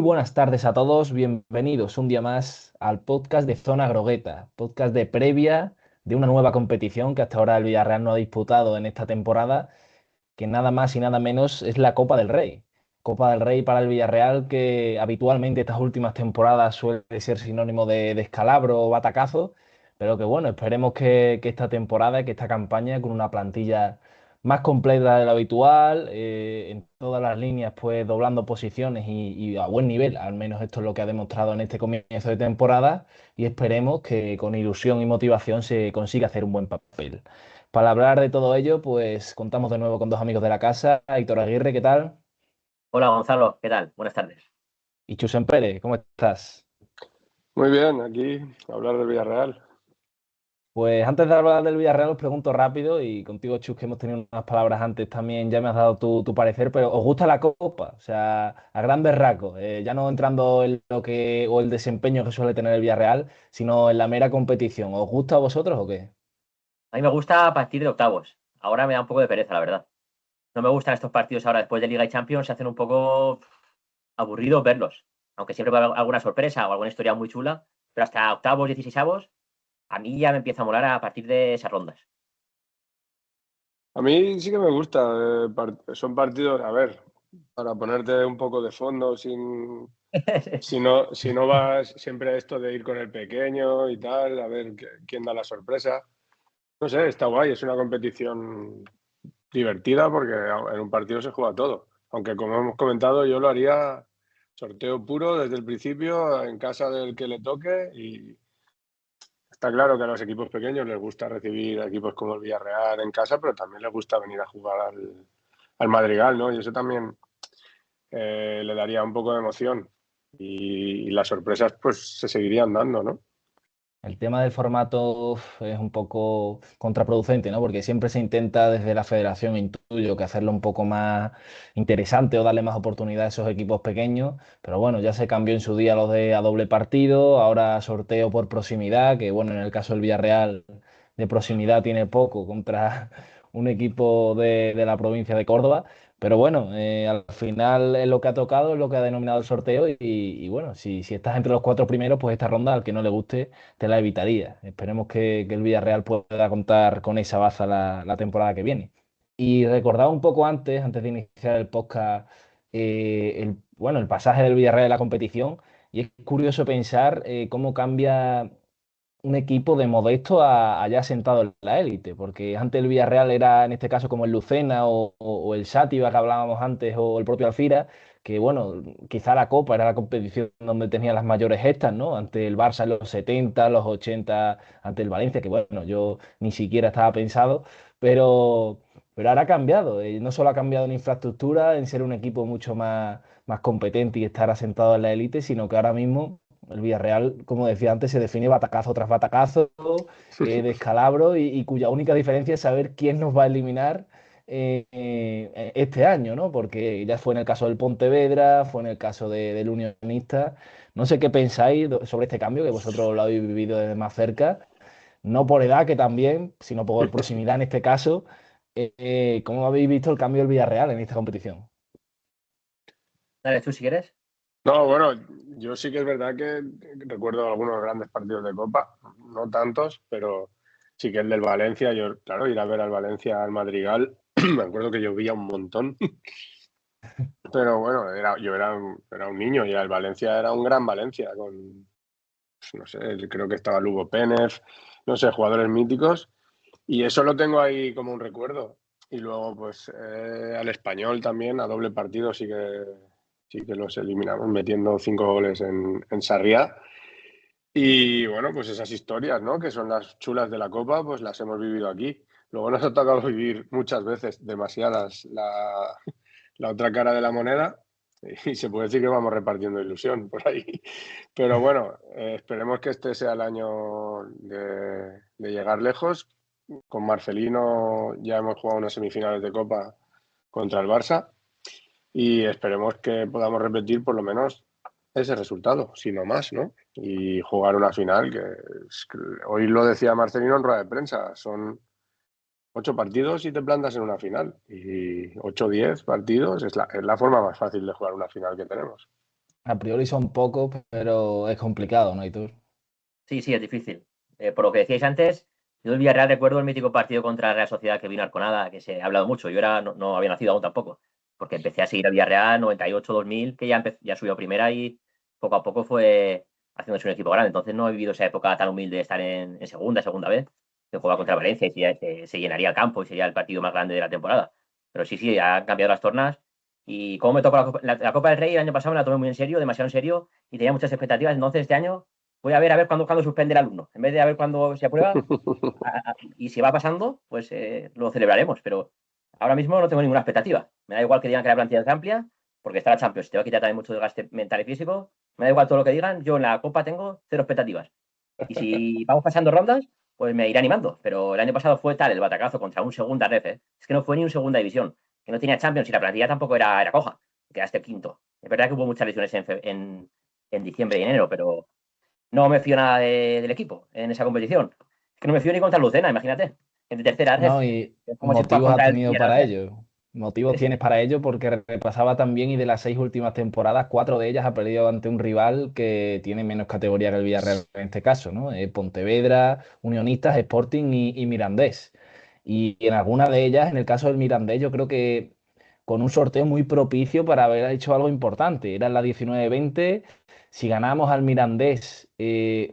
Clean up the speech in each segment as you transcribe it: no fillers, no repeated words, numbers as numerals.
Muy buenas tardes a todos, bienvenidos un día más al podcast de Zona Grogueta, podcast de previa de una nueva competición que hasta ahora el Villarreal no ha disputado en esta temporada, que nada más y nada menos es la Copa del Rey. Copa del Rey para el Villarreal que habitualmente estas últimas temporadas suele ser sinónimo de descalabro o batacazo, pero que bueno, esperemos que esta temporada, que esta campaña con una plantilla más completa de lo habitual, en todas las líneas, pues doblando posiciones y a buen nivel, al menos esto es lo que ha demostrado en este comienzo de temporada, y esperemos que con ilusión y motivación se consiga hacer un buen papel. Para hablar de todo ello, pues contamos de nuevo con dos amigos de la casa, Héctor Aguirre, ¿qué tal? Hola Gonzalo, ¿qué tal? Buenas tardes. Y Chusen Pérez, ¿cómo estás? Muy bien, aquí hablar del Villarreal. Pues antes de hablar del Villarreal os pregunto rápido y contigo, Chus, que hemos tenido unas palabras antes también, ya me has dado tu parecer, pero ¿os gusta la Copa? O sea, a grandes rasgos, ya no entrando en lo que o el desempeño que suele tener el Villarreal, sino en la mera competición. ¿Os gusta a vosotros o qué? A mí me gusta a partir de octavos. Ahora me da un poco de pereza, la verdad. No me gustan estos partidos ahora después de Liga y Champions, se hacen un poco aburridos verlos. Aunque siempre va a haber alguna sorpresa o alguna historia muy chula, pero hasta octavos, dieciseisavos, a mí ya me empieza a molar a partir de esas rondas. A mí sí que me gusta. Son partidos, a ver, para ponerte un poco de fondo, si no vas siempre a esto de ir con el pequeño y tal, a ver quién da la sorpresa. No sé, está guay, es una competición divertida porque en un partido se juega todo. Aunque como hemos comentado, yo lo haría sorteo puro desde el principio, en casa del que le toque y está claro que a los equipos pequeños les gusta recibir a equipos como el Villarreal en casa, pero también les gusta venir a jugar al Madrigal, ¿no? Y eso también le daría un poco de emoción. Y las sorpresas pues se seguirían dando, ¿no? El tema del formato es un poco contraproducente, ¿no? Porque siempre se intenta desde la federación, intuyo, que hacerlo un poco más interesante o darle más oportunidad a esos equipos pequeños. Pero bueno, ya se cambió en su día lo de a doble partido, ahora sorteo por proximidad, que bueno, en el caso del Villarreal de proximidad tiene poco contra un equipo de la provincia de Córdoba. Pero bueno, al final es lo que ha tocado, es lo que ha denominado el sorteo y bueno, si estás entre los cuatro primeros, pues esta ronda, al que no le guste te la evitaría. Esperemos que el Villarreal pueda contar con esa baza la temporada que viene. Y recordaba un poco antes de iniciar el podcast, bueno, el pasaje del Villarreal en la competición, y es curioso pensar cómo cambia un equipo de modesto a ya sentado en la élite, porque antes el Villarreal era en este caso como el Lucena o el Sátiva que hablábamos antes o el propio Alfira, que bueno, quizá la Copa era la competición donde tenía las mayores gestas, ¿no? Ante el Barça en los 70, los 80, ante el Valencia, que bueno, yo ni siquiera estaba pensado, pero, pero ahora ha cambiado, no solo ha cambiado en infraestructura, en ser un equipo mucho más competente y estar asentado en la élite, sino que ahora mismo el Villarreal, como decía antes, se define batacazo tras batacazo, descalabro y cuya única diferencia es saber quién nos va a eliminar este año, ¿no? Porque ya fue en el caso del Pontevedra, fue en el caso del Unionista. No sé qué pensáis sobre este cambio, que vosotros lo habéis vivido desde más cerca, no por edad que también, sino por proximidad en este caso. ¿Cómo habéis visto el cambio del Villarreal en esta competición? Dale tú si quieres. No, bueno, yo sí que es verdad que recuerdo algunos grandes partidos de Copa, no tantos, pero sí que el del Valencia, yo, claro, ir a ver al Valencia al Madrigal, me acuerdo que llovía un montón. Pero bueno, yo era un niño y el Valencia era un gran Valencia, con, pues, no sé, creo que estaba Lugo Pénez, no sé, jugadores míticos, y eso lo tengo ahí como un recuerdo. Y luego, pues, al Español también, a doble partido, sí que los eliminamos metiendo 5 goles en Sarriá. Y bueno, pues esas historias, ¿no? Que son las chulas de la Copa, pues las hemos vivido aquí. Luego nos ha tocado vivir muchas veces, demasiadas, la otra cara de la moneda y se puede decir que vamos repartiendo ilusión por ahí. Pero bueno, esperemos que este sea el año de llegar lejos. Con Marcelino ya hemos jugado unas semifinales de Copa contra el Barça y esperemos que podamos repetir por lo menos ese resultado, si no más, ¿no? Y jugar una final que hoy lo decía Marcelino en rueda de prensa, son 8 partidos y te plantas en una final. Y 8 o 10 partidos es la forma más fácil de jugar una final que tenemos. A priori son pocos, pero es complicado, ¿no, Aitor? Sí, sí, es difícil. Por lo que decíais antes, yo del Villarreal recuerdo el mítico partido contra la Real Sociedad que vino Arconada, que se ha hablado mucho. Yo no había nacido aún tampoco, porque empecé a seguir al Villarreal 98-2000, que ya subió a primera y poco a poco fue haciéndose un equipo grande. Entonces no he vivido esa época tan humilde de estar en segunda vez, que juega contra Valencia y se llenaría el campo y sería el partido más grande de la temporada. Pero sí, sí, han cambiado las tornas. Y como me tocó la Copa del Rey el año pasado, me la tomé muy en serio, demasiado en serio, y tenía muchas expectativas. Entonces este año voy a ver cuándo suspende el alumno. En vez de a ver cuándo se aprueba, y si va pasando, pues lo celebraremos. Pero ahora mismo no tengo ninguna expectativa. Me da igual que digan que la plantilla es amplia, porque está la Champions. Te va a quitar también mucho desgaste mental y físico. Me da igual todo lo que digan. Yo en la Copa tengo cero expectativas. Y si vamos pasando rondas, pues me iré animando. Pero el año pasado fue tal el batacazo contra un segunda ref. Es que no fue ni un segunda división. Que no tenía Champions y la plantilla tampoco era coja. Quedaste quinto. Es verdad que hubo muchas lesiones en diciembre y enero, pero no me fío nada del equipo en esa competición. Es que no me fío ni contra Lucena, imagínate. En de tercera ref. No, y Es como si juegas motivos ha contra el tenido para Villarreal. ello. Motivos tienes para ello porque repasaba también y de las 6 últimas temporadas, 4 de ellas ha perdido ante un rival que tiene menos categoría que el Villarreal en este caso, ¿no? Pontevedra, Unionistas, Sporting y Mirandés. Y en alguna de ellas, en el caso del Mirandés, yo creo que con un sorteo muy propicio para haber hecho algo importante. Era en la 19-20. Si ganamos al Mirandés,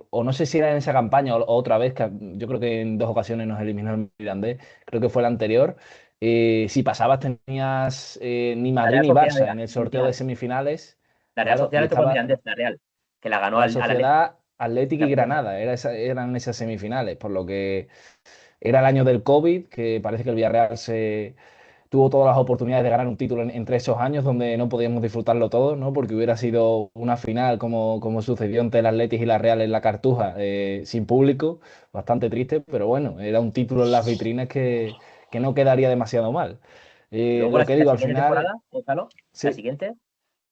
o no sé si era en esa campaña o otra vez, que yo creo que en 2 ocasiones nos eliminó el Mirandés, creo que fue la anterior. Si pasabas tenías ni La Madrid Real ni Sociedad Barça era en el sorteo de semifinal. semifinales, La Real claro, Sociedad y le tocó el estaba Mirandés, la Real, que la ganó Real al Atlético. Sociedad, Atlético La y final. Granada, eran esas semifinales, por lo que era el año del COVID, que parece que el Villarreal tuvo todas las oportunidades de ganar un título entre esos años donde no podíamos disfrutarlo todo, ¿no? Porque hubiera sido una final como sucedió entre el Atlético y la Real en la Cartuja, sin público, bastante triste, pero bueno, era un título en las vitrinas que no quedaría demasiado mal. Luego Lo que la digo, al siguiente final, temporada, Gonzalo, la sí, siguiente,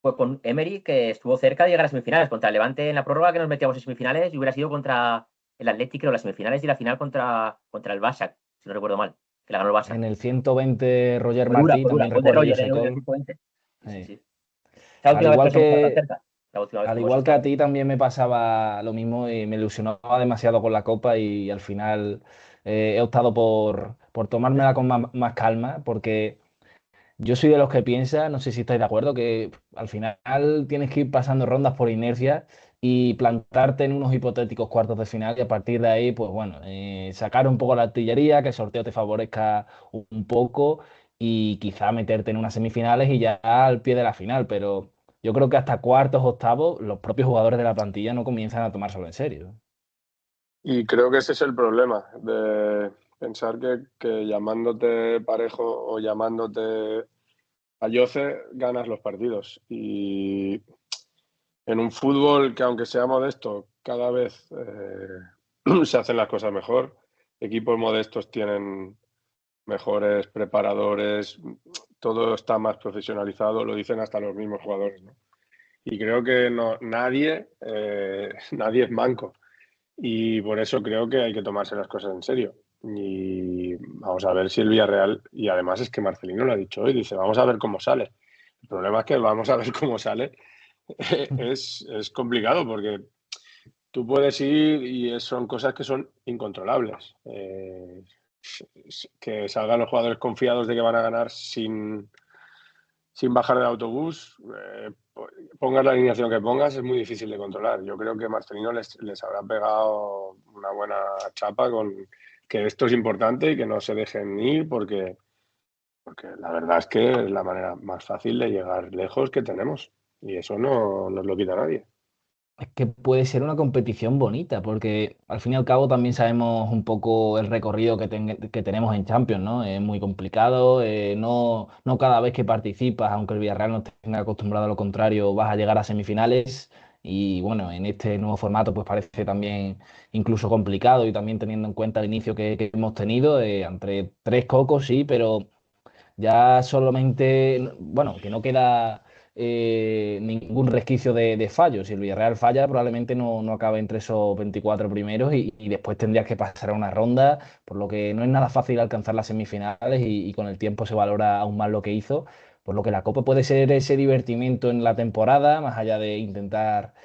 fue con Emery, que estuvo cerca de llegar a semifinales. Contra el Levante en la prórroga, que nos metíamos en semifinales, y hubiera sido contra el Atlético, creo, las semifinales y la final contra el Barça, si no recuerdo mal, que la ganó el Barça. en el 120 Roger Martí, Fue dura. también Gol de recuerdo yo Roger ese en el gol. minuto 20. Sí, sí, Eh, sí. Es la al última vez que igual nos hemos quedado tan que, cerca. La última vez que Al hemos igual que a estado. ti también me pasaba lo mismo y me ilusionaba demasiado con la copa y al final he optado por tomármela con más calma porque yo soy de los que piensa, no sé si estáis de acuerdo, que al final tienes que ir pasando rondas por inercia y plantarte en unos hipotéticos cuartos de final y a partir de ahí, pues bueno, sacar un poco la artillería, que el sorteo te favorezca un poco y quizá meterte en unas semifinales y ya al pie de la final, pero yo creo que hasta cuartos, octavos, los propios jugadores de la plantilla no comienzan a tomárselo en serio. Y creo que ese es el problema, de pensar que llamándote Parejo o llamándote Ayoce ganas los partidos. Y en un fútbol que, aunque sea modesto, cada vez se hacen las cosas mejor. Equipos modestos tienen mejores preparadores, todo está más profesionalizado, lo dicen hasta los mismos jugadores, ¿no? Y creo que nadie es manco. Y por eso creo que hay que tomarse las cosas en serio. Y vamos a ver si el Villarreal, y además es que Marcelino lo ha dicho hoy, dice, vamos a ver cómo sale. El problema es que vamos a ver cómo sale. Es complicado porque tú puedes ir y son cosas que son incontrolables. Que salgan los jugadores confiados de que van a ganar sin bajar del autobús, pongas la alineación que pongas, es muy difícil de controlar. Yo creo que Marcelino les habrá pegado una buena chapa con que esto es importante y que no se dejen ir porque la verdad es que es la manera más fácil de llegar lejos que tenemos y eso no nos lo quita nadie. Es que puede ser una competición bonita, porque al fin y al cabo también sabemos un poco el recorrido que tenemos en Champions, ¿no? Es muy complicado, no cada vez que participas, aunque el Villarreal no tenga acostumbrado a lo contrario, vas a llegar a semifinales. Y bueno, en este nuevo formato pues parece también incluso complicado y también teniendo en cuenta el inicio que hemos tenido, entre tres cocos, sí, pero ya solamente, bueno, que no queda ningún resquicio de fallo. Si el Villarreal falla, probablemente no acabe entre esos 24 primeros y después tendrías que pasar a una ronda, por lo que no es nada fácil alcanzar las semifinales y con el tiempo se valora aún más lo que hizo. Por lo que la Copa puede ser ese divertimento en la temporada, más allá de intentar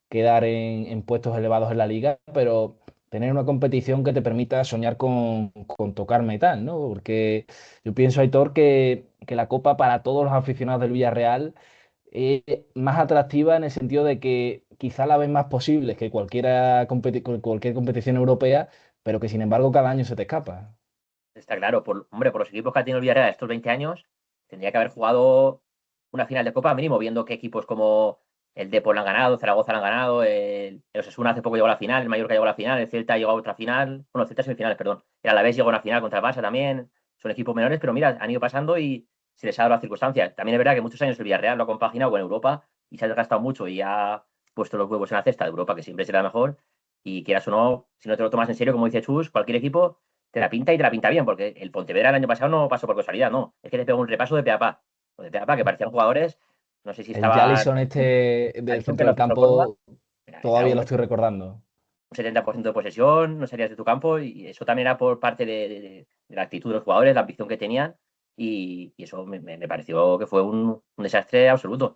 quedar en puestos elevados en la liga, pero tener una competición que te permita soñar con tocar metal, ¿no? Porque yo pienso, Aitor, que la Copa para todos los aficionados del Villarreal es más atractiva en el sentido de que quizá la ven más posible que cualquier competición europea, pero que sin embargo cada año se te escapa. Está claro, hombre, por los equipos que ha tenido el Villarreal estos 20 años, tendría que haber jugado una final de Copa mínimo, viendo que equipos como el Depor la han ganado, Zaragoza la han ganado, el Osasuna hace poco llegó a la final, el Mallorca llegó a la final, el Celta llegó a otra final, bueno, el Celta semifinales, perdón, el Alavés llegó a una final contra el Barça también, son equipos menores, pero mira, han ido pasando y se les ha dado las circunstancias. También es verdad que muchos años el Villarreal lo ha compaginado con Europa y se ha desgastado mucho y ha puesto los huevos en la cesta de Europa, que siempre será mejor, y quieras o no, si no te lo tomas en serio, como dice Chus, cualquier equipo te la pinta y te la pinta bien, porque el Pontevedra el año pasado no pasó por casualidad, no. Es que te pegó un repaso de pe a pa. De pe a pa, que parecían jugadores, no sé si El estaban. Jallison este del Alisson, que centro no del fichó el Córdoba, campo era todavía un lo estoy recordando. 70% de posesión, no salías de tu campo, y eso también era por parte de la actitud de los jugadores, la ambición que tenían, y eso me pareció que fue un desastre absoluto.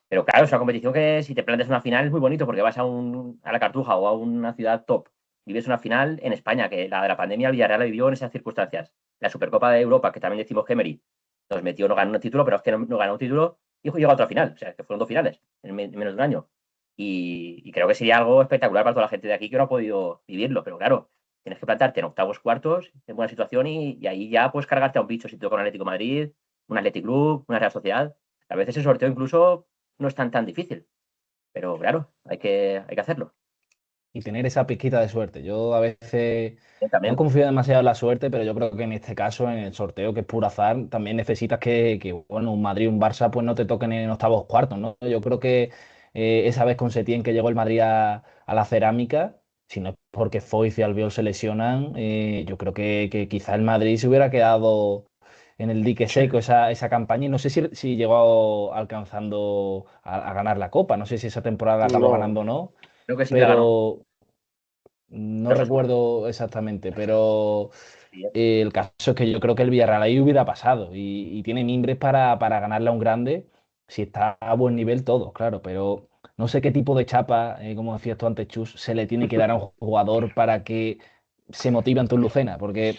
Pero claro, es una competición que si te planteas una final es muy bonito porque vas a la Cartuja o a una ciudad top. Vives una final en España, que la de la pandemia el Villarreal la vivió en esas circunstancias. La Supercopa de Europa, que también decimos que Emery nos metió, no ganó un título, pero es que no ganó un título y llegó a otra final. O sea, que fueron dos finales en menos de un año. Y creo que sería algo espectacular para toda la gente de aquí que no ha podido vivirlo. Pero claro, tienes que plantarte en octavos, cuartos, en buena situación y ahí ya puedes cargarte a un bicho si te toca un Atlético de Madrid, un Athletic Club, una Real Sociedad. A veces el sorteo incluso no es tan difícil, pero claro, hay que hacerlo. Y tener esa pizquita de suerte. Yo a veces no También. confío demasiado en la suerte, pero yo creo que en este caso, en el sorteo, que es puro azar, también necesitas bueno, un Madrid, un Barça, pues no te toquen en octavos cuartos, ¿no? Yo creo que esa vez con Setién que llegó el Madrid a la cerámica, si no es porque Foyth y Albiol se lesionan, yo creo que quizá el Madrid se hubiera quedado en el dique Sí. seco esa campaña y no sé si llegó alcanzando a ganar la Copa, no sé si esa temporada la acabó No, ganando o no, Creo que sí que la ganó. pero no Los Osasuna. recuerdo exactamente, pero Sí, el caso es que yo creo que el Villarreal ahí hubiera pasado y tiene mimbres para ganarle a un grande si está a buen nivel todos, claro, pero no sé qué tipo de chapa, como decías tú antes, Chus, se le tiene que dar a un jugador para que se motive ante un Lucena, porque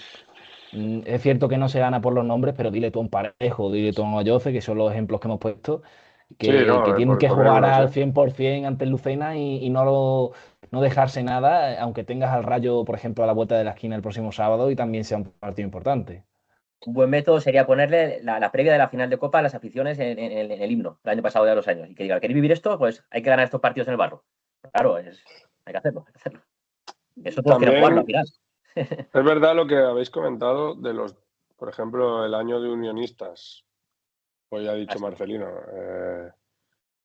es cierto que no se gana por los nombres, pero dile tú a un Parejo, dile tú a un Ayoce, que son los ejemplos que hemos puesto, sí, que no, tienen que por jugar verlos, al ¿eh? 100% ante el Lucena y no dejarse nada, aunque tengas al Rayo, por ejemplo, a la vuelta de la esquina el próximo sábado y también sea un partido importante. un buen método sería ponerle la previa de la final de Copa a las aficiones en el himno el año pasado de a los años. Y que diga, ¿queréis vivir esto? Pues hay que ganar estos partidos en el barro. Claro, hay que hacerlo, hay que hacerlo. Eso todos quieren jugarlo al También final. es verdad lo que habéis comentado de por ejemplo, el año de Unionistas, hoy ha dicho Así. Marcelino,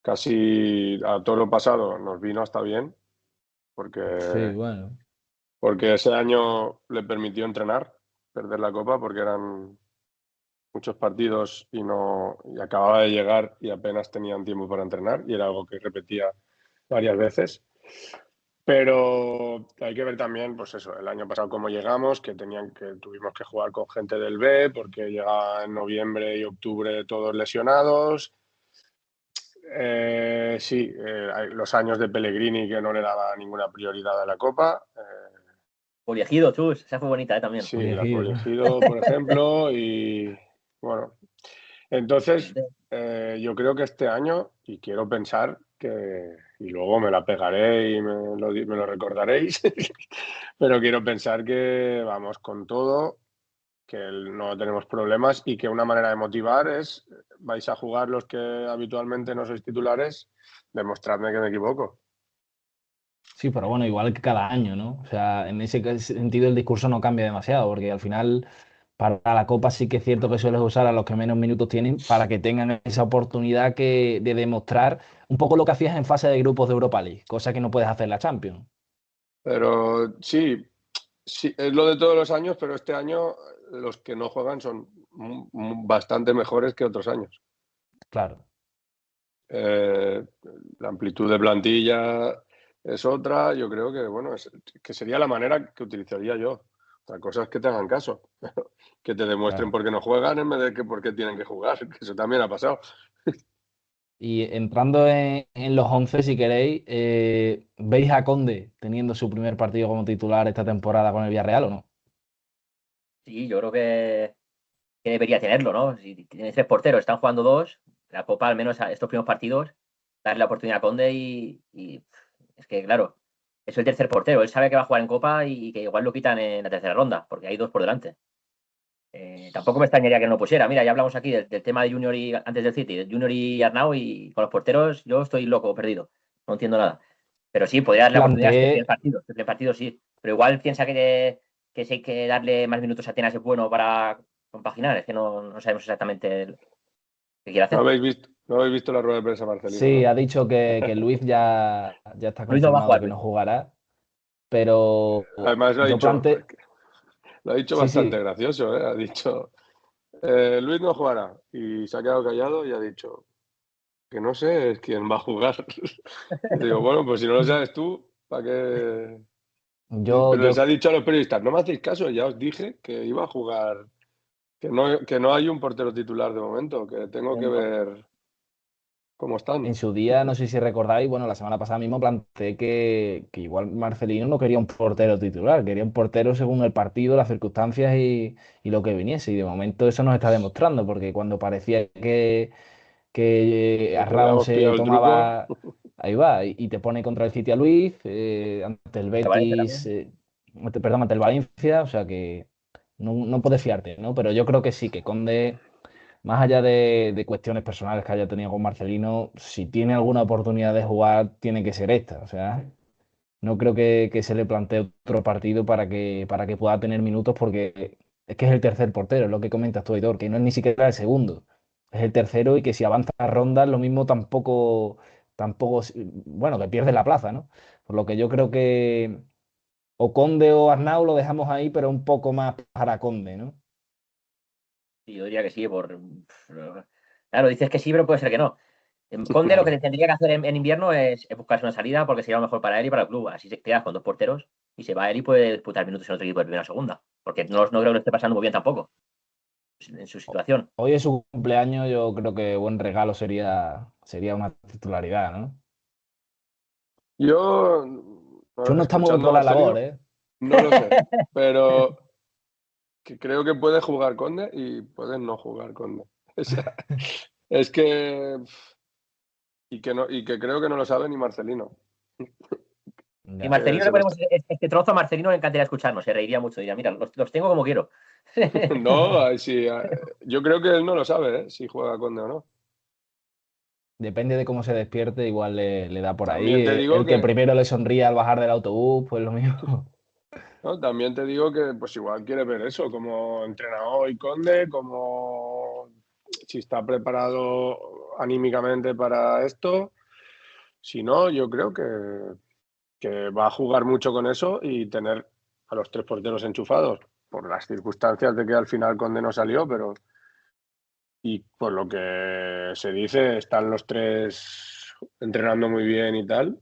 casi a todo lo pasado nos vino hasta bien, Sí, porque, bueno. porque ese año le permitió entrenar, perder la Copa, porque eran muchos partidos y acababa de llegar y apenas tenían tiempo para entrenar, y era algo que repetía varias veces. Pero hay que ver también, pues eso, el año pasado cómo llegamos, que tuvimos que jugar con gente del B, porque llegaba en noviembre y octubre todos lesionados. Sí, los años de Pellegrini, que no le daba ninguna prioridad a la Copa. Poliegido, chus, esa fue bonita, también. Sí, la Elegido. Colegido, por ejemplo, y bueno, entonces yo creo que este año, y quiero pensar y luego me la pegaré y me lo recordaréis, pero quiero pensar que vamos con todo, que no tenemos problemas y que una manera de motivar es, vais a jugar los que habitualmente no sois titulares, demostradme que me equivoco. Sí, pero bueno, igual que cada año, ¿no? O sea, en ese sentido el discurso no cambia demasiado, porque al final para la Copa sí que es cierto que sueles usar a los que menos minutos tienen para que tengan esa oportunidad de demostrar un poco lo que hacías en fase de grupos de Europa League, cosa que no puedes hacer en la Champions. Pero sí, sí, es lo de todos los años, pero este año los que no juegan son bastante mejores que otros años. Claro. Eh, la amplitud de plantilla es otra. Yo creo que, bueno, que sería la manera que utilizaría yo. Otra cosa es que te hagan caso, que te demuestren Claro. por qué no juegan en vez de que por qué tienen que jugar, que eso también ha pasado. Y entrando en los 11, si queréis, ¿veis a Conde teniendo su primer partido como titular esta temporada con el Villarreal o no? Sí, yo creo que debería tenerlo, ¿no? Si tienes 3 porteros, están jugando 2, la Copa, al menos a estos primeros partidos, darle la oportunidad a Conde y es que, claro, es el tercer portero. Él sabe que va a jugar en Copa y que igual lo quitan en la tercera ronda, porque hay 2 por delante. Tampoco me extrañaría que no lo pusiera. Mira, ya hablamos aquí del tema de Junior y antes del City, de Junior y Arnau, y con los porteros yo estoy loco, perdido. No entiendo nada. Pero sí, podría darle la oportunidad a este primer Planteé, partido. Este primer partido sí. Pero igual piensa que si hay que darle más minutos a Atenas es bueno para compaginar. Es que no sabemos exactamente qué quiere ¿No hacer. habéis visto, no habéis visto la rueda de prensa de Marcelino, sí, no? ha dicho que Luis ya está Luis no va a confirmado jugar, que Luis. no jugará, pero Además yo planteé, lo ha dicho sí, bastante sí, gracioso, ¿eh? Ha dicho, Luis no jugará. Y se ha quedado callado y ha dicho, que no sé es quién va a jugar. Y digo, bueno, pues si no lo sabes tú, ¿para qué? yo, Pero les yo ha dicho a los periodistas, no me hacéis caso, ya os dije que iba a jugar, que no hay un portero titular de momento, que tengo que No. ver cómo están. en su día, no sé si recordáis, bueno, la semana pasada mismo planteé que igual Marcelino no quería un portero titular, quería un portero según el partido, las circunstancias y lo que viniese. Y de momento eso nos está demostrando, porque cuando parecía que Que le Arnaud habíamos se pillado el truco. tomaba, ahí va, y te pone contra el City a Luis, ante el De Valencia Betis, también. perdón, ante el Valencia, o sea que no puedes fiarte, ¿no? Pero yo creo que sí, que Conde, más allá de cuestiones personales que haya tenido con Marcelino, si tiene alguna oportunidad de jugar, tiene que ser esta, o sea. No creo que se le plantee otro partido para que pueda tener minutos, porque es que es el tercer portero, es lo que comentas tú, Aitor, que no es ni siquiera el segundo, es el tercero y que si avanza a rondas, lo mismo tampoco, bueno, que pierde la plaza, ¿no? Por lo que yo creo que o Conde o Arnau lo dejamos ahí, pero un poco más para Conde, ¿no? Sí, yo diría que sí. Claro, dices que sí, pero puede ser que no. Conde lo que Claro. tendría que hacer en invierno es buscarse una salida porque sería lo mejor para él y para el club. Así se queda con 2 porteros y se va él y puede disputar minutos en otro equipo de primera o segunda. Porque no creo que lo esté pasando muy bien tampoco en su situación. Hoy es su cumpleaños, yo creo que buen regalo sería una titularidad, ¿no? Yo, Tú no estás muy escuchando a por la labor, Marcelino, ¿eh? no lo sé, pero que creo que puede jugar Conde y puede no jugar Conde. O sea, es que y que no, y que creo que no lo sabe ni Marcelino. Si Ya. Que Marcelino se le lo ponemos está... este trozo, a Marcelino le encantaría escucharnos, se reiría mucho. Diría, mira, los tengo como quiero. No, sí, yo creo que él no lo sabe, ¿eh? Si juega Conde o no. Depende de cómo se despierte, igual le da por ahí. También te digo El que que, primero le sonríe al bajar del autobús, pues lo mismo. ¿no? También te digo que pues igual quiere ver eso, como entrenador y Conde, como si está preparado anímicamente para esto. Si no, yo creo que va a jugar mucho con eso y tener a los 3 porteros enchufados, por las circunstancias de que al final Conde no salió, pero y por lo que se dice, están los 3 entrenando muy bien y tal,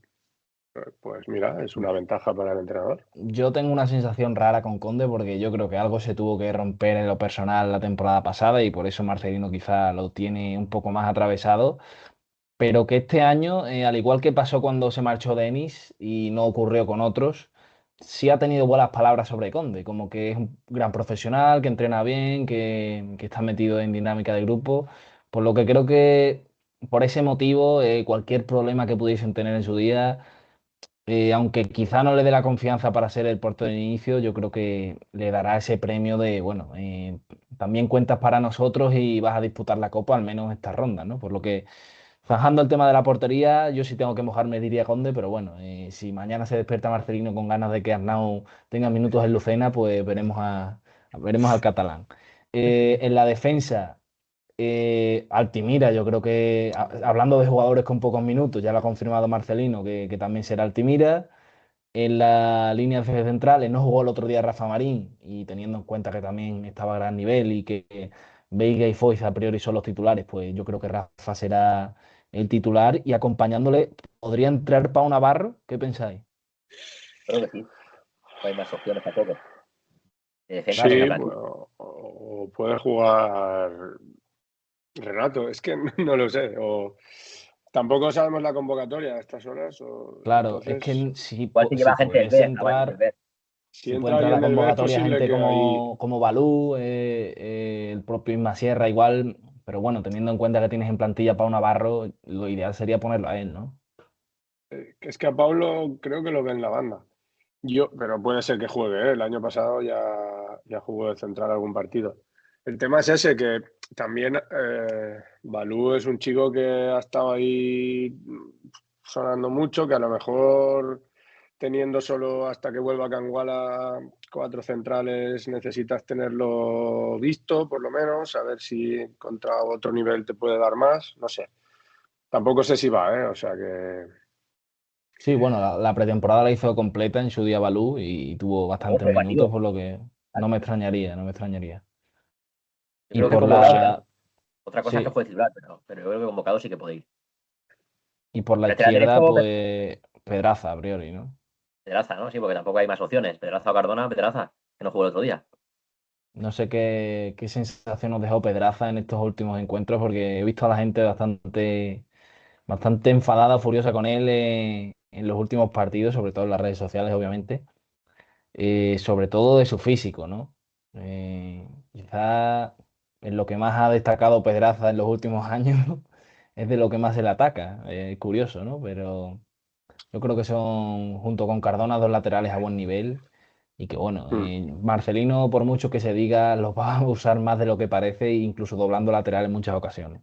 pues mira, es una ventaja para el entrenador. Yo tengo una sensación rara con Conde porque yo creo que algo se tuvo que romper en lo personal la temporada pasada y por eso Marcelino quizá lo tiene un poco más atravesado. Pero que este año, al igual que pasó cuando se marchó Denis y no ocurrió con otros, sí ha tenido buenas palabras sobre Conde, como que es un gran profesional, que entrena bien, que está metido en dinámica de grupo, por lo que creo que por ese motivo, cualquier problema que pudiesen tener en su día, aunque quizá no le dé la confianza para ser el portero de inicio, yo creo que le dará ese premio de, bueno, también cuentas para nosotros y vas a disputar la Copa, al menos esta ronda, ¿no? Por lo que, zanjando el tema de la portería, yo sí tengo que mojarme, diría Conde, pero bueno, si mañana se despierta Marcelino con ganas de que Arnau tenga minutos en Lucena, pues veremos al catalán. En la defensa, Altimira, yo creo que, hablando de jugadores con pocos minutos, ya lo ha confirmado Marcelino, que también será Altimira. En la línea central no jugó el otro día Rafa Marín y teniendo en cuenta que también estaba a gran nivel y que Veiga y Foyth a priori son los titulares, pues yo creo que Rafa será el titular y acompañándole podría entrar Pau Navarro. ¿Qué pensáis? Creo que sí. No hay más opciones tampoco. de defensa Claro. en la Sí, plantilla. o puede jugar Renato, es que no lo sé. O tampoco sabemos la convocatoria a estas horas. Claro, es que Entonces, Igual si si lleva gente del pudiese B, del entrar, B. si si puede entra entrar a alguien la del B, es convocatoria posible gente que ahí. como Balú, el propio Isma Sierra, igual, pero bueno, teniendo en cuenta que tienes en plantilla para Navarro, lo ideal sería ponerlo a él, ¿no? Que es que a Pablo creo que lo ve en la banda. Pero puede ser que juegue, ¿eh? El año pasado ya jugó de central algún partido. El tema es ese, que también Balú es un chico que ha estado ahí sonando mucho, que a lo mejor teniendo solo hasta que vuelva Canguala 4 centrales necesitas tenerlo visto, por lo menos, a ver si contra otro nivel te puede dar más, no sé. Tampoco sé si va, ¿eh? O sea que. Sí, bueno, la pretemporada la hizo completa en su día Balú y tuvo bastantes Otro minutos, partido. por lo que no me extrañaría, no me extrañaría. Yo Y creo que por convocado será. la, Otra cosa es que sí, fue titular, pero yo creo que convocado sí que puede ir. y por la Lateral izquierda, derecho, pues Pedraza, a priori, ¿no? Pedraza, ¿no? Sí, porque tampoco hay más opciones. Pedraza o Cardona, Pedraza, que no jugó el otro día. No sé qué sensación nos dejó Pedraza en estos últimos encuentros, porque he visto a la gente bastante enfadada, furiosa con él en los últimos partidos, sobre todo en las redes sociales, obviamente, sobre todo de su físico, ¿no? Quizá en lo que más ha destacado Pedraza en los últimos años es de lo que más se le ataca. Curioso, ¿no? Pero yo creo que son, junto con Cardona, dos laterales a buen nivel. Y que bueno, Hmm. Marcelino, por mucho que se diga, los va a usar más de lo que parece, incluso doblando lateral en muchas ocasiones.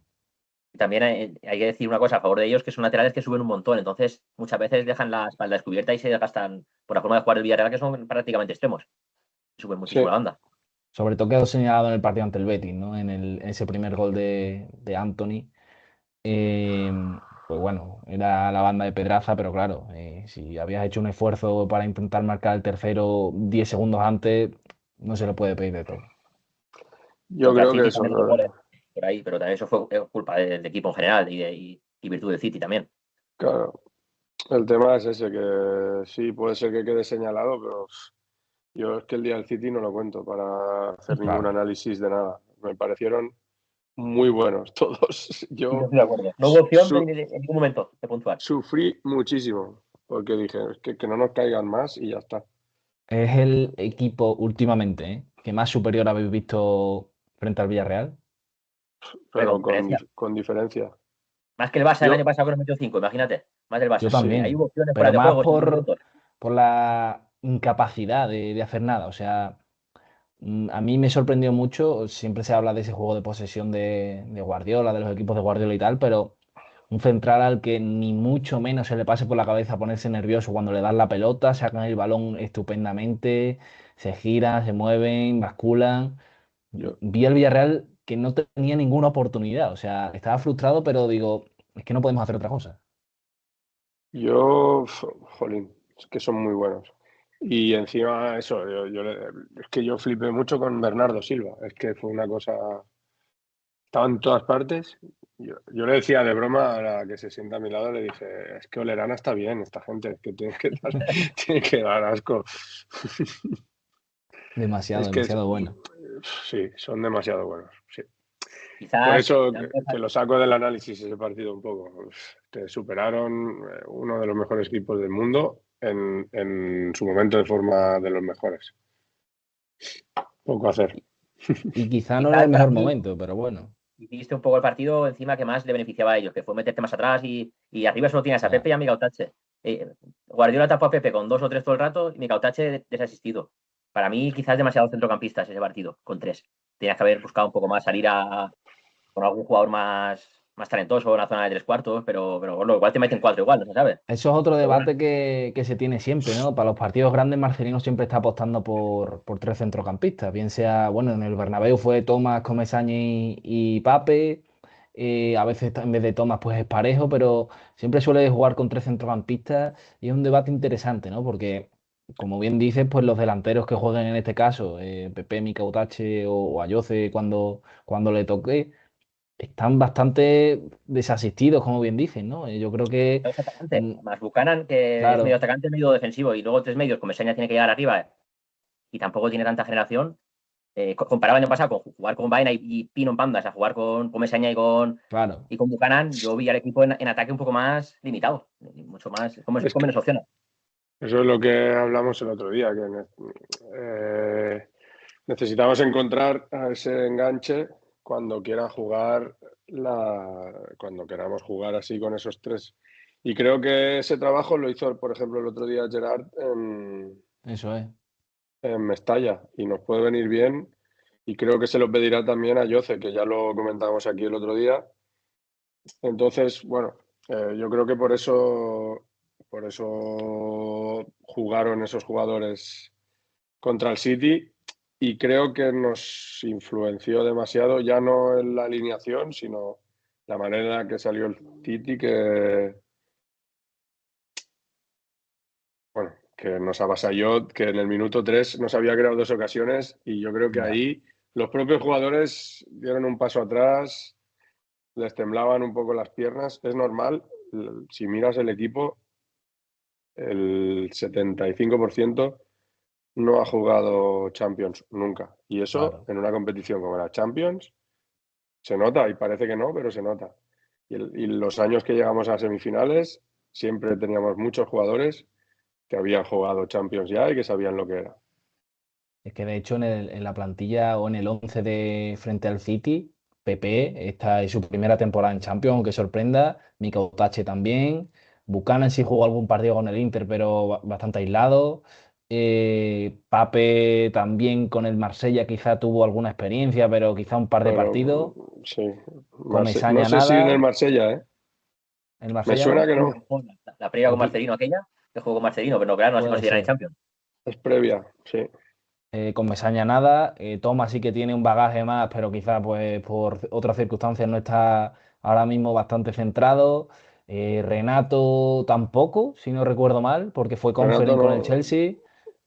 Y también hay que decir una cosa a favor de ellos, que son laterales que suben un montón. Entonces, muchas veces dejan la espalda descubierta y se desgastan por la forma de jugar el Villarreal, que son prácticamente extremos. Suben muchísimo Sí, la banda. Sobre todo quedó señalado en el partido ante el Betis, ¿no? En ese primer gol de Anthony. Pues bueno, era la banda de Pedraza, pero claro, si habías hecho un esfuerzo para intentar marcar el tercero 10 segundos antes, no se le puede pedir de todo. yo Contra el creo que City eso. también dos goles por ahí, pero también eso fue culpa del equipo en general y virtud del City también. Claro, el tema es ese, que sí, puede ser que quede señalado, pero yo es que el día del City no lo cuento para hacer ningún Claro. análisis de nada. Me parecieron muy buenos todos. Y yo Yo estoy de acuerdo. No hubo opción en ningún momento de puntuar. sufrí muchísimo, porque dije, es que no nos caigan más y ya está. Es el equipo últimamente, que más superior habéis visto frente al Villarreal. Pero con Pero con, diferencia. con diferencia. Más que el Barça el año Yo, pasado que nos metió 5, imagínate. Más del Yo Barça. sí, Ahí también, hubo opciones fuera pero de más juego, sin minutos. por la incapacidad de hacer nada. O sea, a mí me sorprendió mucho, siempre se habla de ese juego de posesión de Guardiola, de los equipos de Guardiola y tal, pero un central al que ni mucho menos se le pase por la cabeza ponerse nervioso cuando le dan la pelota, sacan el balón estupendamente, se giran, se mueven, basculan. yo, Vi al Villarreal que no tenía ninguna oportunidad, o sea, estaba frustrado, pero digo, es que no podemos hacer otra cosa. jolín, es que son muy buenos. Y encima eso, es que yo flipé mucho con Bernardo Silva, es que fue una cosa, estaba en todas partes. Yo le decía de broma a la que se sienta a mi lado, le dije, es que Olerana está bien, esta gente, es que tiene que dar, tiene que dar asco. Demasiado, Es que demasiado bueno. sí, son demasiado buenos, sí. Por Quizás, eso que lo saco del análisis ese partido un poco. Te superaron uno de los mejores equipos del mundo en su momento de forma de los mejores. Poco hacer. Y quizá no era quizás el para mejor mí momento, pero bueno, hiciste un poco el partido encima que más le beneficiaba a ellos, que fue meterte más atrás y arriba solo tienes a ya. Pepe y a Miguel Tache. Guardiola tapó a Pepe con 2 o 3 todo el rato y Miguel Tache desasistido. Para mí quizás demasiados centrocampistas ese partido, con 3. Tenías que haber buscado un poco más salir con algún jugador más talentoso en la zona de 3 cuartos, pero bueno, igual te meten 4 igual, no se sabe. Eso es otro Pero bueno, debate que se tiene siempre, ¿no? Para los partidos grandes, Marcelino siempre está apostando por tres centrocampistas, bien sea, bueno, en el Bernabéu fue Tomás, Comesaña y Pape, a veces en vez de Tomás pues es Parejo, pero siempre suele jugar con tres centrocampistas y es un debate interesante, ¿no? Porque, como bien dices, pues los delanteros que jueguen en este caso, Pepe, Mika Utache o Ayoce cuando le toque están bastante desasistidos, como bien dicen, ¿no? Yo creo que, es atacante. mm, Más Buchanan, que es medio claro, atacante, medio defensivo, y luego 3 medios, como Seña tiene que llegar arriba y tampoco tiene tanta generación. Comparado el año pasado con jugar con Baena y Pino en bandas a jugar con Mesaña Claro. y con Buchanan, yo vi al equipo en ataque un poco más limitado, mucho más, con Es menos opciones. eso es lo que hablamos el otro día, que necesitamos encontrar a ese enganche cuando cuando queramos jugar así con esos tres. Y creo que ese trabajo lo hizo, por ejemplo, el otro día Gerard Eso es. en Mestalla y nos puede venir bien. Y creo que se lo pedirá también a Yoce, que ya lo comentamos aquí el otro día. Entonces, bueno, yo creo que por eso jugaron esos jugadores contra el City y creo que nos influenció demasiado, ya no en la alineación, sino la manera en la que salió el City, bueno, que nos avasalló, que en el minuto 3 nos había creado 2 ocasiones y yo creo que Ya. ahí los propios jugadores dieron un paso atrás, les temblaban un poco las piernas. Es normal, si miras el equipo, el 75% no ha jugado Champions nunca. Y eso Claro. en una competición como la Champions se nota y parece que no, pero se nota. Y los años que llegamos a semifinales siempre teníamos muchos jugadores que habían jugado Champions ya y que sabían lo que era. Es que de hecho en la plantilla o en el 11 de frente al City, Pepe, esta es su primera temporada en Champions, aunque sorprenda. Mika Otache también. Buchanan sí jugó algún partido con el Inter, pero bastante aislado. Pape también con el Marsella quizá tuvo alguna experiencia, pero quizá un par de partidos. Bueno, sí. No Comesaña sé si en el nada. Marsella, ¿eh? El Me Marsella suena no. que no. La previa con Aquí Marcelino aquella, que jugó con Marcelino, pero no, claro, no se puede considera en ser. Champions. Es previa, sí. Con Mesaña nada. Thomas sí que tiene un bagaje más, pero quizá pues por otras circunstancias no está ahora mismo bastante centrado. Renato tampoco, si no recuerdo mal, porque fue Renato conferring con el no. Chelsea.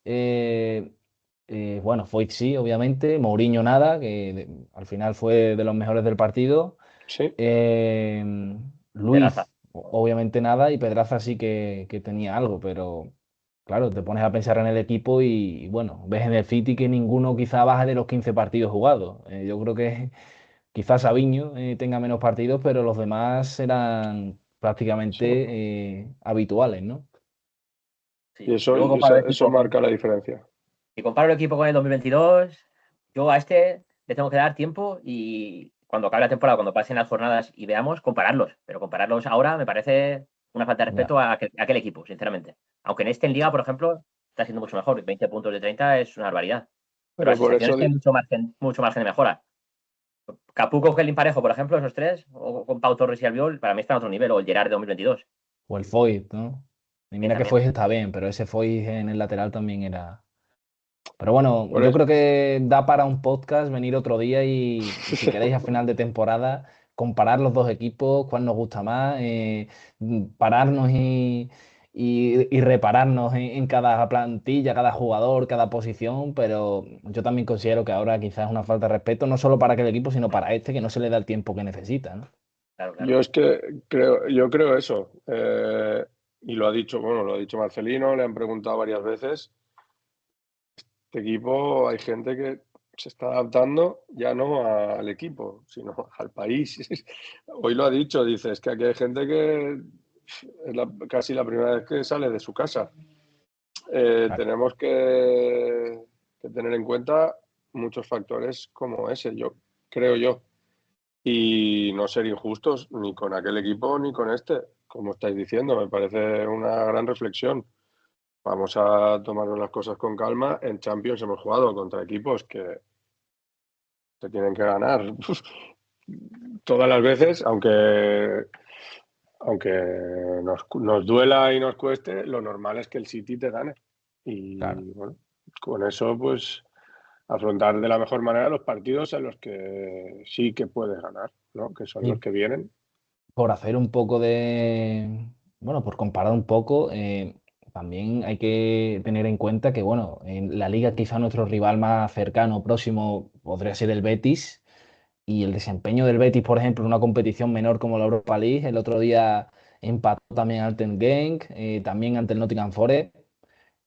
Eh, bueno, Foyt sí, obviamente. Mourinho nada, que al final fue de los mejores del partido. Sí, Eh, Pedraza. Luiz, obviamente nada, y Pedraza sí que tenía algo, pero claro, te pones a pensar en el equipo y, bueno, ves en el City que ninguno quizá baje de los 15 partidos jugados. Yo creo que quizás Sabiño tenga menos partidos, pero los demás eran sí. prácticamente habituales, ¿no? Y Sí. eso, Luego comparo el eso equipo marca la diferencia. si comparo el equipo con el 2022, yo a este le tengo que dar tiempo y cuando acabe la temporada, cuando pasen las jornadas y veamos, compararlos. Pero compararlos ahora me parece una falta de Ya. respeto a aquel equipo, sinceramente. Aunque en este en Liga, por ejemplo, está siendo mucho mejor. 20 puntos de 30 es una barbaridad. Pero Pero la por sensación eso, es que hay mucho margen de mejora. Capuco, Kelly Parejo, por ejemplo, esos tres, o con Pau Torres y Albiol, para mí están a otro nivel, o el Gerard de 2022. O el Foyt, ¿no? Y mira que También. Foyt está bien, pero ese Foyt en el lateral también era. Pero bueno, por yo eso- creo que da para un podcast venir otro día y si queréis a final de temporada comparar los dos equipos, cuál nos gusta más, pararnos y repararnos en cada plantilla, cada jugador, cada posición, pero yo también considero que ahora quizás es una falta de respeto, no solo para aquel equipo, sino para este, que no se le da el tiempo que necesita, ¿no? Claro, claro. yo es que yo creo eso. Y lo ha dicho, bueno, lo ha dicho Marcelino, le han preguntado varias veces. Este equipo hay gente que se está adaptando ya no al equipo, sino al país. Hoy lo ha dicho, dice, es que aquí hay gente que es casi la primera vez que sale de su casa. Claro. Tenemos que tener en cuenta muchos factores como ese, creo yo, y no ser injustos ni con aquel equipo ni con este, como estáis diciendo, me parece una gran reflexión. Vamos a tomarnos las cosas con calma. En Champions hemos jugado contra equipos que se tienen que ganar todas las veces, aunque nos duela y nos cueste, lo normal es que el City te gane. Claro. Y bueno, con eso, pues afrontar de la mejor manera los partidos en los que sí que puedes ganar, ¿no? Que son los Y que vienen. por hacer un poco bueno, por comparar un poco, también hay que tener en cuenta que, bueno, en la liga quizá nuestro rival más cercano, próximo, podría ser el Betis, y el desempeño del Betis, por ejemplo, en una competición menor como la Europa League, el otro día empató también ante el Genk, también ante el Nottingham Forest.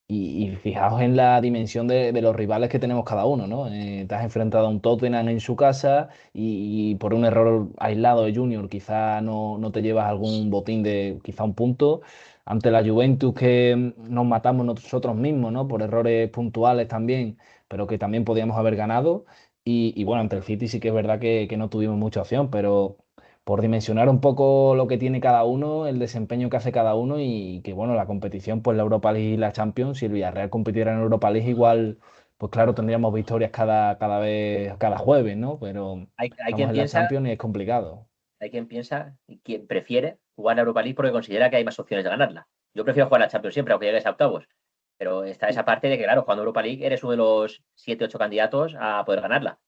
Y fijaos en la dimensión de los rivales que tenemos cada uno, ¿no? Te has enfrentado a un Tottenham en su casa y por un error aislado de Junior quizá no te llevas algún botín de quizá un punto. Ante la Juventus que nos matamos nosotros mismos, ¿no? Por errores puntuales también, pero que también podíamos haber ganado. Y bueno, ante el City sí que es verdad que no tuvimos mucha opción, pero por dimensionar un poco lo que tiene cada uno, el desempeño que hace cada uno y que, bueno, la competición, pues la Europa League y la Champions, si el Villarreal compitiera en Europa League, igual, pues claro, tendríamos victorias cada vez, cada jueves, ¿no? Pero Hay estamos quien en la piensa, Champions y es complicado. hay quien piensa y quien prefiere jugar la Europa League porque considera que hay más opciones de ganarla. Yo prefiero jugar la Champions siempre, aunque llegues a octavos. Pero está esa parte de que, claro, jugando Europa League eres uno de los 7 8 candidatos a poder ganarla.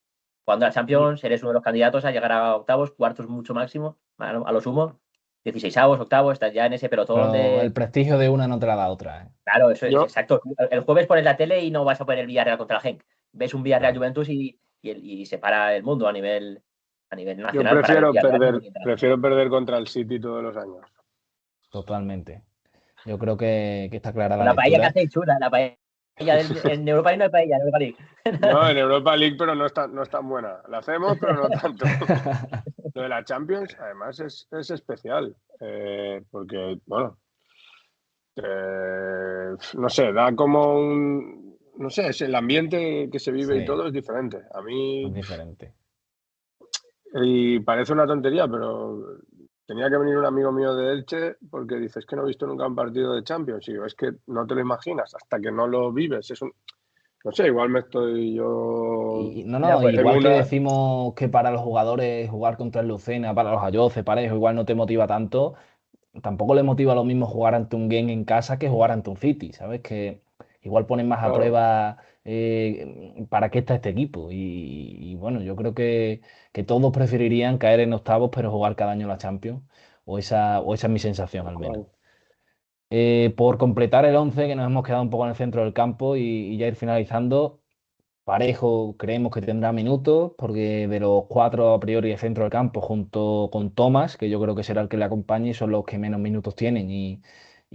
Jugando a la Y, Champions eres uno de los candidatos a llegar a octavos, cuartos mucho máximo, a lo sumo. 16avos, octavos, estás ya en ese pelotón pero el de. prestigio de una no te la da otra, ¿eh? Claro, eso es Yo, exacto. El jueves pones la tele y no vas a poner el Villarreal contra el Genk. Ves un Villarreal Claro, Juventus y se para el mundo a nivel yo nacional para ver el Villarreal y internacional. prefiero perder contra el City todos los años. totalmente. Yo creo que está clara Con la la paella que lectura. hacéis chula, la paella en Europa League no hay paella, en Europa League. No, en Europa League, pero no es tan buena. La hacemos, pero no tanto. Lo de la Champions, además, es especial, porque, bueno, no sé, da como un, no sé, es el ambiente que se vive y Sí, todo es diferente. A es mí, diferente. y parece una tontería, pero tenía que venir un amigo mío de Elche porque dices que no he visto nunca un partido de Champions. Y digo, es que no te lo imaginas hasta que no lo vives. No sé, igual me estoy yo. Y no, Estoy de no, acuerdo. Tengo igual que una. decimos que para los jugadores jugar contra el Lucena, para los Ayoce, Parejo, igual no te motiva tanto, tampoco le motiva lo mismo jugar ante un Game en casa que jugar ante un City, ¿sabes? Que igual ponen más a Claro, prueba para qué está este equipo. Y bueno, yo creo que todos preferirían caer en octavos, pero jugar cada año la Champions, o esa es mi sensación tal al menos. cual. Por completar el 11 que nos hemos quedado un poco en el centro del campo y ya ir finalizando. Parejo creemos que tendrá minutos, porque de los cuatro a priori de centro del campo, junto con Tomás, que yo creo que será el que le acompañe, son los que menos minutos tienen. Y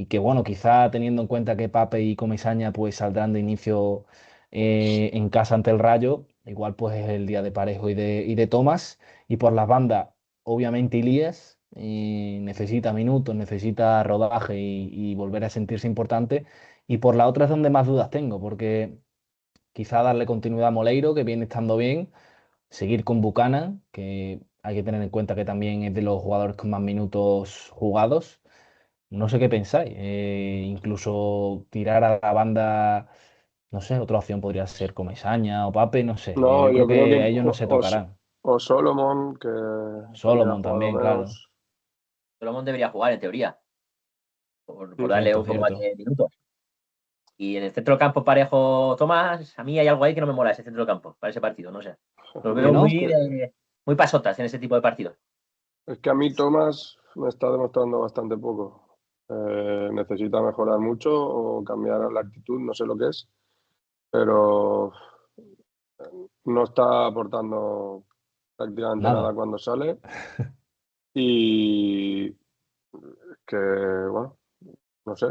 que bueno, quizá teniendo en cuenta que Pape y Comesaña pues saldrán de inicio en casa ante el Rayo, igual pues es el día de Parejo y de Tomás. Y por las bandas, obviamente Ilías necesita minutos, necesita rodaje y volver a sentirse importante. Y por la otra es donde más dudas tengo, porque quizá darle continuidad a Moleiro, que viene estando bien, seguir con Buchanan, que hay que tener en cuenta que también es de los jugadores con más minutos jugados. No sé qué pensáis. Incluso tirar a la banda, no sé, otra opción podría ser Comesaña o Pape, no sé. No, Yo creo yo creo que que a ellos no se tocarán. o Solomon, que también ha Solomon jugado también, claro. menos. Solomon debería jugar, en teoría, por Mm. darle Cierto, un poco más cierto. de minutos. Y en el centro del campo Parejo Tomás, a mí hay algo ahí que no me mola ese centro del campo para ese partido, no sé. Los ¿Que veo no? muy pasotas en ese tipo de partidos. Es que a mí Thomas me está demostrando bastante poco. Necesita mejorar mucho o cambiar la actitud, no sé lo que es, pero no está aportando prácticamente nada Nada. cuando sale. Y que, bueno, no sé,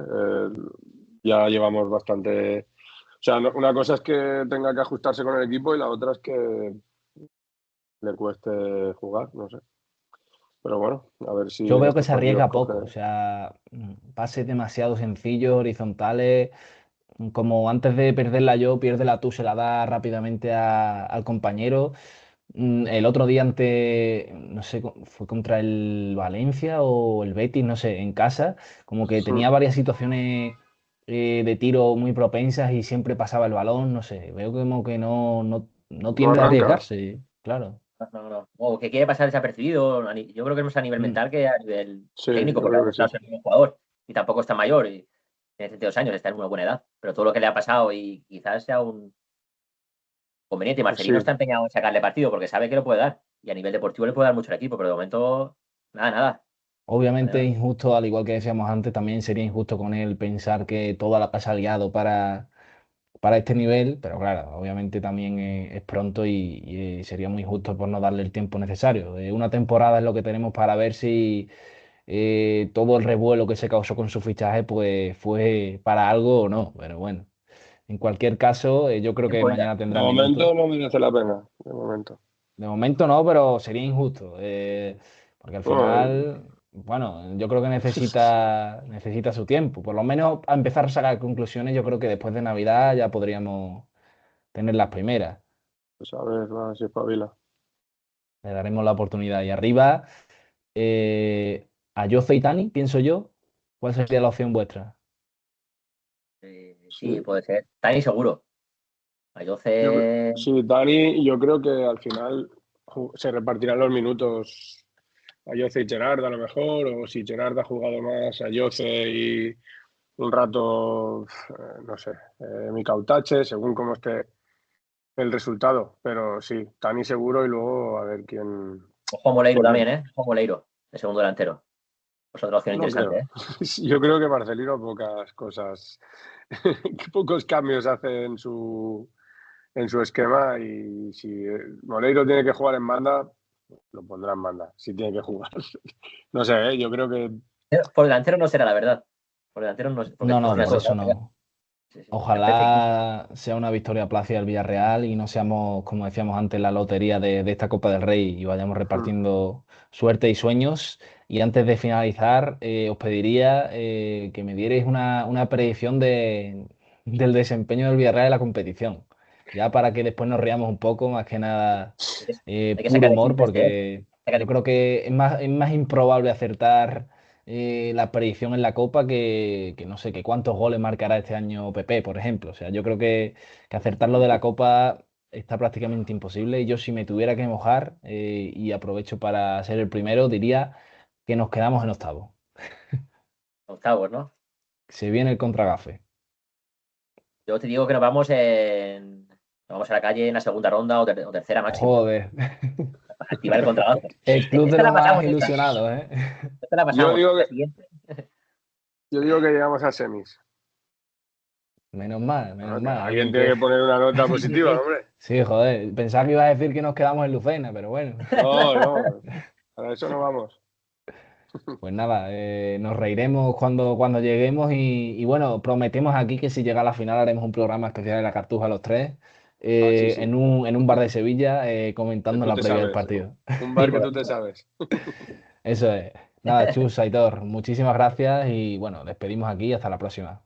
ya llevamos bastante. O sea, una cosa es que tenga que ajustarse con el equipo y la otra es que le cueste jugar, no sé. Pero bueno, a ver si Yo en veo que estos se partidos arriesga coge. poco, o sea, pases demasiado sencillos, horizontales. Como antes de perderla yo, piérdela tú, se la da rápidamente al compañero. El otro día no sé, fue contra el Valencia o el Betis, no sé, en casa, como que tenía Mm. varias situaciones de tiro muy propensas y siempre pasaba el balón, no sé, veo como que no No tiende a arranca. arriesgarse, claro. No, no, no. O que quiere pasar desapercibido. Yo creo que es más a nivel Mm, mental que a nivel Sí, técnico, yo porque ha creo que sí. demostrado ser un buen jugador. Y tampoco está mayor, y tiene 32 años, está en una buena edad. Pero todo lo que le ha pasado y quizás sea un conveniente. Y Pues sí, Marcelino está empeñado en sacarle partido porque sabe que lo puede dar. Y a nivel deportivo le puede dar mucho al equipo, pero de momento, nada, nada. Obviamente Nada. injusto, al igual que decíamos antes, también sería injusto con él pensar que toda la casa ha liado para este nivel, pero claro, obviamente también es pronto y sería muy justo por no darle el tiempo necesario. Una temporada es lo que tenemos para ver si todo el revuelo que se causó con su fichaje, pues fue para algo o no. Pero bueno, en cualquier caso, yo creo que Pues ya. mañana De tendrá minutos. momento no merece la pena. De momento. De momento no, pero sería injusto, porque al Bueno, final, bueno, yo creo que necesita su tiempo. Por lo menos a empezar a sacar conclusiones, yo creo que después de Navidad ya podríamos tener las primeras. pues a ver, va, si espabila. Le daremos la oportunidad. Y arriba, a Yoce y Tani, pienso yo, ¿cuál sería la opción vuestra? Sí, Sí, puede ser. Tani seguro. yo, Ayoce. sí, Dani, yo creo que al final se repartirán los minutos a Yoce y Gerard a lo mejor, o si Gerard ha jugado más a Yoce y un rato, no sé, Mikautache, según cómo esté el resultado. Pero sí, Dani seguro y luego a ver quién. Ojo a Moleiro Porque también, ¿eh? Ojo a Moleiro, de segundo delantero. Es otra opción no interesante, creo. ¿eh? Yo creo que Marcelino pocas cosas, pocos cambios hace en su esquema y si Moleiro tiene que jugar en banda, lo pondrá en banda, si tiene que jugar. No sé, yo creo que Por delantero no será, la verdad. Por delantero no sé, porque No, tenemos no, una por eso segunda. no. Sí, sí. Está perfectísimo. Ojalá sea una victoria plácida del Villarreal y no seamos, como decíamos antes, la lotería de esta Copa del Rey y vayamos repartiendo suerte y sueños. Y antes de finalizar, os pediría que me dierais una predicción del desempeño del Villarreal en la competición. Ya para que después nos riamos un poco, más que nada Hay que puro sacar humor, equipos este, ¿eh? porque Sacar yo creo equipos. que es más improbable acertar la predicción en la Copa que no sé, que cuántos goles marcará este año Pepe, por ejemplo. O sea, yo creo que acertar lo de la Copa está prácticamente imposible. Y yo si me tuviera que mojar, y aprovecho para ser el primero, diría que nos quedamos en octavo. Octavos, ¿no? Se viene el contragafe. Yo te digo que nos vamos a la calle en la segunda ronda o tercera máximo. Joder. Para activar el contragafe. El club de Esta los la más pasamos, esta. ilusionados, ¿eh? Esta la yo pasamos. digo La que siguiente. yo digo que llegamos a semis. Menos mal, Bueno, menos que mal. alguien Alguien tiene que... que poner una nota Sí, sí, positiva, sí. hombre. Sí, joder. Pensaba que ibas a decir que nos quedamos en Lucena, pero bueno. No, no, a eso no vamos. Pues nada, nos reiremos cuando lleguemos y bueno, prometemos aquí que si llega a la final haremos un programa especial de la Cartuja los tres, Ah, sí, sí, en un bar de Sevilla, que comentando tú la te previa del sabes. partido. Un Sí, bar que por tú te ejemplo. sabes. Eso es. Nada, Chus, Aitor, muchísimas gracias y bueno, despedimos aquí, hasta la próxima.